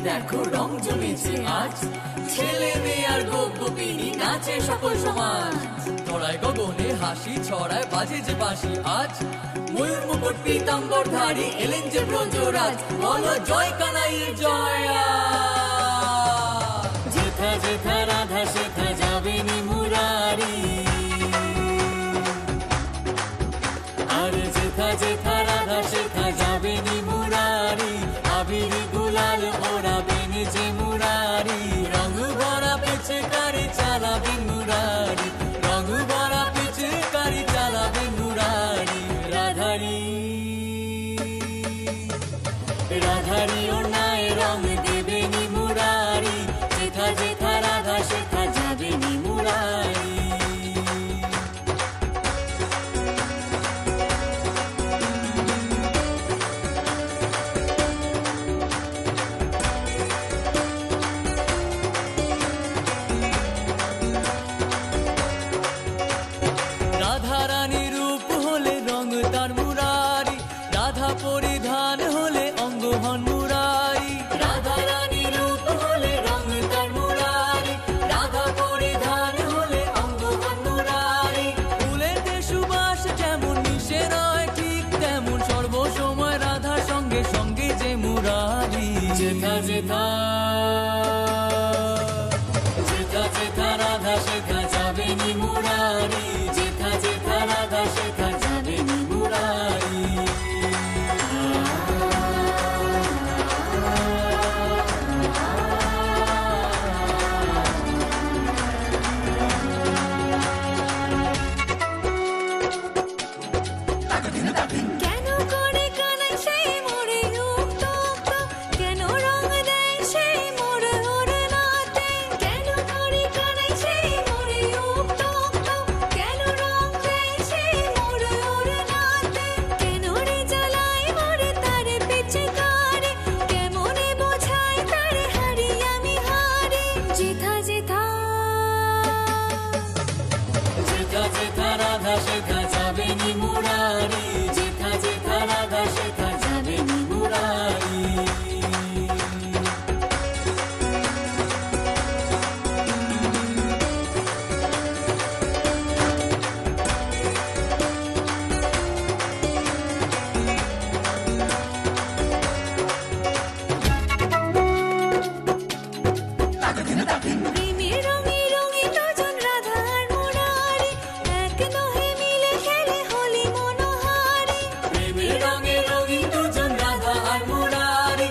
দেখো রং জমেছে আজ, ছেলে মেয়ে আর গোপিনী নাচে সকল সমাজ। ধরায় গগনে হাসি ছড়ায় বাজে যে বাঁশি আজ, ময়ূর মুকুট পীতাম্বর ধারী এলেন যে ব্রজরাজ, বলো জয় কানাইয়ের জয়। যেথা যেথা রাধা সেথা যাবে নি মুরারি, আরে যেথা যেথা রাধা সেথা যাবে নি মুরারি, আবির গুলাল ওড়াবেন যে মুরারি, রং ভরা পিচকারি চালাবেন মুরারি, রং ভরা পিচকারি চালাবেন মুরারি। রাধারি রাধারি ওনায় রং দেবে নি মুরারি, যেথা যেথা রাধা সেথা যাবে নি মুরারি। রাধা রানী রূপ হলে রং তার মুরারি, রাধা পরিধান হলে অঙ্গ হন মুরারি। রাধা রানী রূপ হলে রং তার মুরারি, রাধা পরিধান হলে অঙ্গ হন মুরারি। ফুলেতে সুবাস যেমন মিশে রয় ঠিক তেমন, সর্বসময় রাধার সঙ্গে সঙ্গে যে মুরারি। যেথা যেথা যেথা যেথা রাধা সেথা যাবে নি মুরারি, যেথা যেথা রাধা সেথা যাবে নি মুরারি। কেন করে কানাই সেই মোরে উত্তপ্ত, কেন রং দেয় সেই মোরে ওর নাতে, কেন করে কানাই সেই মোরে উত্তপ্ত, কেন রং দেয় সেই মোরে ওর নাতে, কেন রে জ্বালায় মোরে তারে পিচকারি, কেমনে বোঝায় তারে হারি আমি হারি। যেথা যেথা যেথা যেথা রাধা সেথা যাবে নি মুরারি, যেথা যেথা রাধা সেথা যাবে নি মুরারি। প্রেমের রঙে রঙিন দুজন রাধা আর মুরারি, এক নহে মিলে খেলে হোলি মনোহারি। প্রেমের রঙে রঙিন দুজন রাধা আর মুরারি,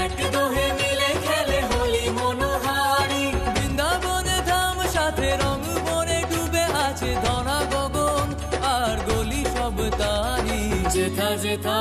এক দোহে মিলে খেলে হোলি মনোহারি। বৃন্দাবনে ধাম সাথে রং বনে ডুবে আছে ধরা গগন আর গলি সব তারি। যেথা যেথা